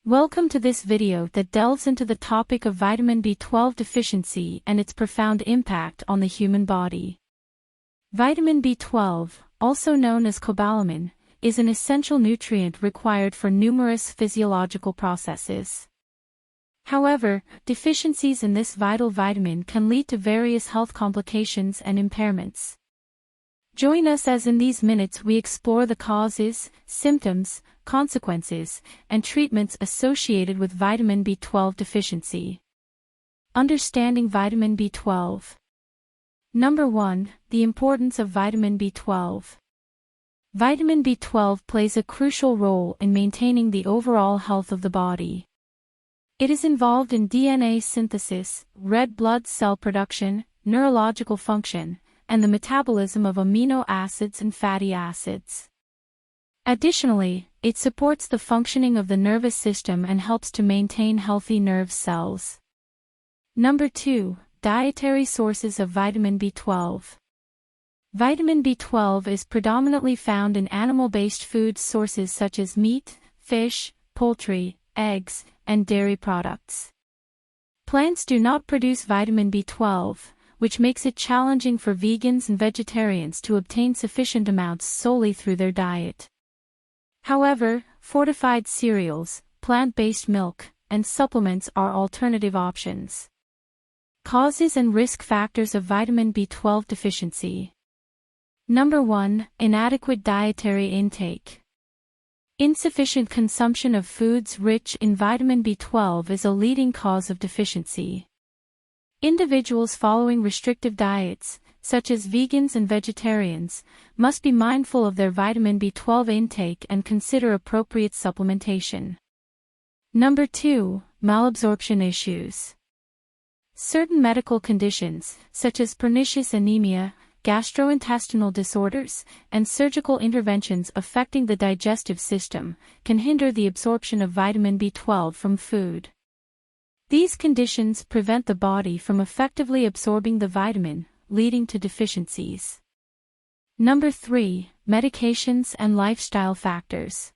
Welcome to this video that delves into the topic of vitamin B12 deficiency and its profound impact on the human body. Vitamin B12, also known as cobalamin, is an essential nutrient required for numerous physiological processes. However, deficiencies in this vital vitamin can lead to various health complications and impairments. Join us as in these minutes we explore the causes, symptoms, consequences, and treatments associated with vitamin B12 deficiency. Understanding vitamin B12. Number 1. The importance of vitamin B12. Vitamin B12 plays a crucial role in maintaining the overall health of the body. It is involved in DNA synthesis, red blood cell production, neurological function, and the metabolism of amino acids and fatty acids. Additionally, it supports the functioning of the nervous system and helps to maintain healthy nerve cells. Number 2. Dietary sources of vitamin B12. Vitamin B12 is predominantly found in animal-based food sources such as meat, fish, poultry, eggs, and dairy products. Plants do not produce vitamin B12, which makes it challenging for vegans and vegetarians to obtain sufficient amounts solely through their diet. However, fortified cereals, plant-based milk, and supplements are alternative options. Causes and risk factors of vitamin B12 deficiency. Number 1. Inadequate dietary intake. Insufficient consumption of foods rich in vitamin B12 is a leading cause of deficiency. Individuals following restrictive diets, such as vegans and vegetarians, must be mindful of their vitamin B12 intake and consider appropriate supplementation. Number 2. Malabsorption issues. Certain medical conditions, such as pernicious anemia, gastrointestinal disorders, and surgical interventions affecting the digestive system, can hinder the absorption of vitamin B12 from food. These conditions prevent the body from effectively absorbing the vitamin, leading to deficiencies. Number 3. Medications and lifestyle factors.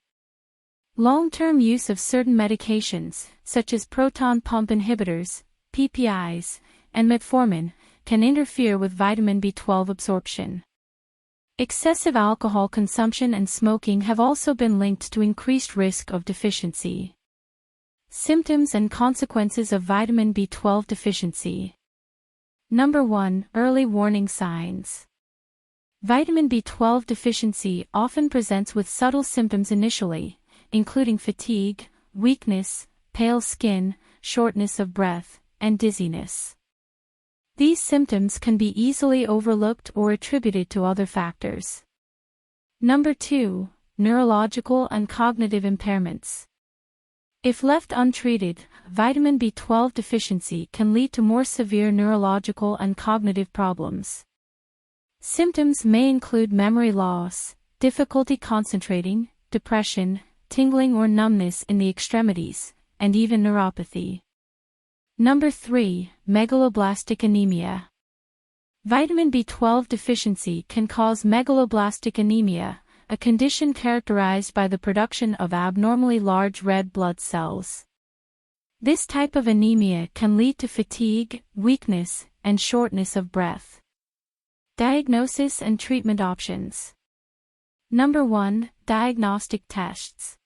Long-term use of certain medications, such as proton pump inhibitors, PPIs, and metformin, can interfere with vitamin B12 absorption. Excessive alcohol consumption and smoking have also been linked to increased risk of deficiency. Symptoms and consequences of vitamin B12 deficiency. Number 1. Early warning signs. Vitamin B12 deficiency often presents with subtle symptoms initially, including fatigue, weakness, pale skin, shortness of breath, and dizziness. These symptoms can be easily overlooked or attributed to other factors. Number 2. Neurological and cognitive impairments. If left untreated, vitamin B12 deficiency can lead to more severe neurological and cognitive problems. Symptoms may include memory loss, difficulty concentrating, depression, tingling or numbness in the extremities, and even neuropathy. Number 3. Megaloblastic anemia. Vitamin B12 deficiency can cause megaloblastic anemia, a condition characterized by the production of abnormally large red blood cells. This type of anemia can lead to fatigue, weakness, and shortness of breath. Diagnosis and treatment options. Number 1. Diagnostic tests.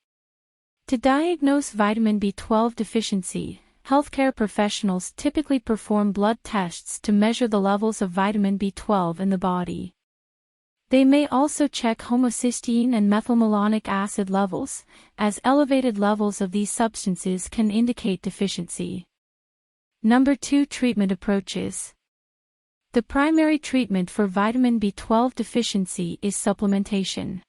To diagnose vitamin B12 deficiency, healthcare professionals typically perform blood tests to measure the levels of vitamin B12 in the body. They may also check homocysteine and methylmalonic acid levels, as elevated levels of these substances can indicate deficiency. Number 2. Treatment approaches. The primary treatment for vitamin B12 deficiency is supplementation.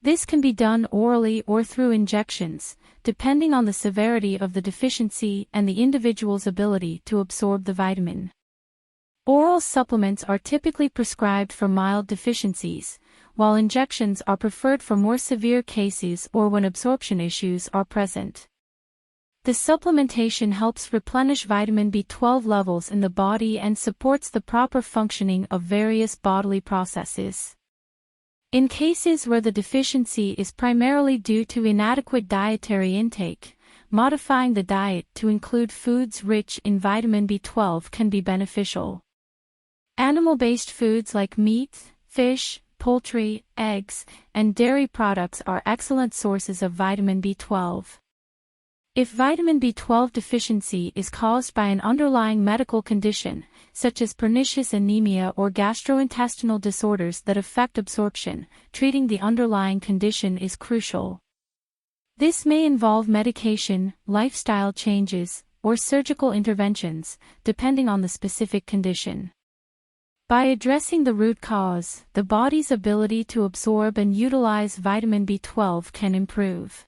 This can be done orally or through injections, depending on the severity of the deficiency and the individual's ability to absorb the vitamin. Oral supplements are typically prescribed for mild deficiencies, while injections are preferred for more severe cases or when absorption issues are present. The supplementation helps replenish vitamin B12 levels in the body and supports the proper functioning of various bodily processes. In cases where the deficiency is primarily due to inadequate dietary intake, modifying the diet to include foods rich in vitamin B12 can be beneficial. Animal-based foods like meat, fish, poultry, eggs, and dairy products are excellent sources of vitamin B12. If vitamin B12 deficiency is caused by an underlying medical condition, such as pernicious anemia or gastrointestinal disorders that affect absorption, treating the underlying condition is crucial. This may involve medication, lifestyle changes, or surgical interventions, depending on the specific condition. By addressing the root cause, the body's ability to absorb and utilize vitamin B12 can improve.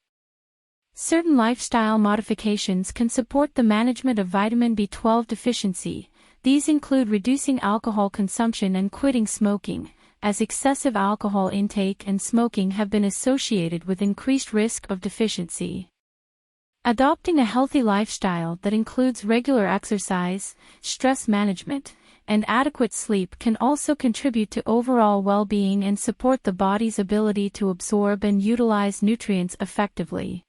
Certain lifestyle modifications can support the management of vitamin B12 deficiency. These include reducing alcohol consumption and quitting smoking, as excessive alcohol intake and smoking have been associated with increased risk of deficiency. Adopting a healthy lifestyle that includes regular exercise, stress management, and adequate sleep can also contribute to overall well-being and support the body's ability to absorb and utilize nutrients effectively.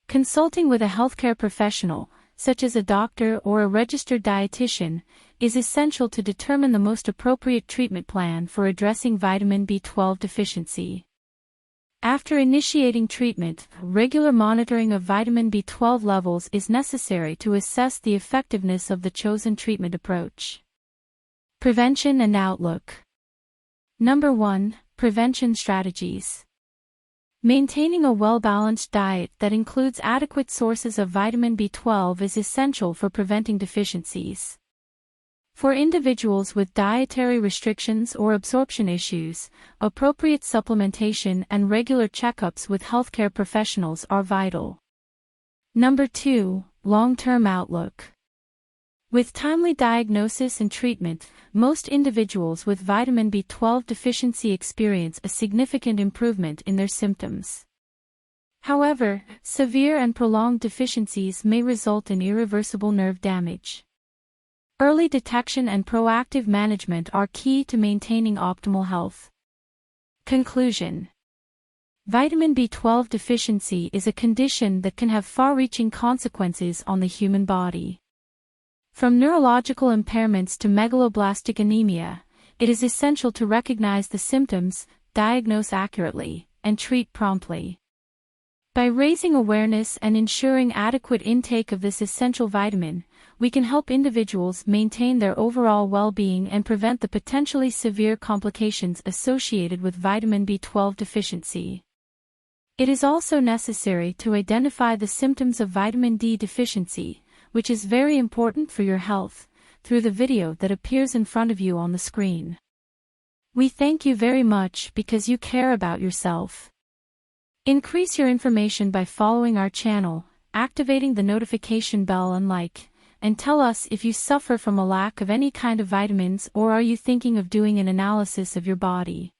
Consulting with a healthcare professional, such as a doctor or a registered dietitian, is essential to determine the most appropriate treatment plan for addressing vitamin B12 deficiency. After initiating treatment, regular monitoring of vitamin B12 levels is necessary to assess the effectiveness of the chosen treatment approach. Prevention and outlook. Number 1. Prevention strategies. Maintaining a well-balanced diet that includes adequate sources of vitamin B12 is essential for preventing deficiencies. For individuals with dietary restrictions or absorption issues, appropriate supplementation and regular checkups with healthcare professionals are vital. Number 2. Long-term outlook. With timely diagnosis and treatment, most individuals with vitamin B12 deficiency experience a significant improvement in their symptoms. However, severe and prolonged deficiencies may result in irreversible nerve damage. Early detection and proactive management are key to maintaining optimal health. Conclusion. Vitamin B12 deficiency is a condition that can have far-reaching consequences on the human body. From neurological impairments to megaloblastic anemia, it is essential to recognize the symptoms, diagnose accurately, and treat promptly. By raising awareness and ensuring adequate intake of this essential vitamin, we can help individuals maintain their overall well-being and prevent the potentially severe complications associated with vitamin B12 deficiency. It is also necessary to identify the symptoms of vitamin D deficiency, which is very important for your health, through the video that appears in front of you on the screen. We thank you very much because you care about yourself. Increase your information by following our channel, activating the notification bell and tell us if you suffer from a lack of any kind of vitamins or are you thinking of doing an analysis of your body.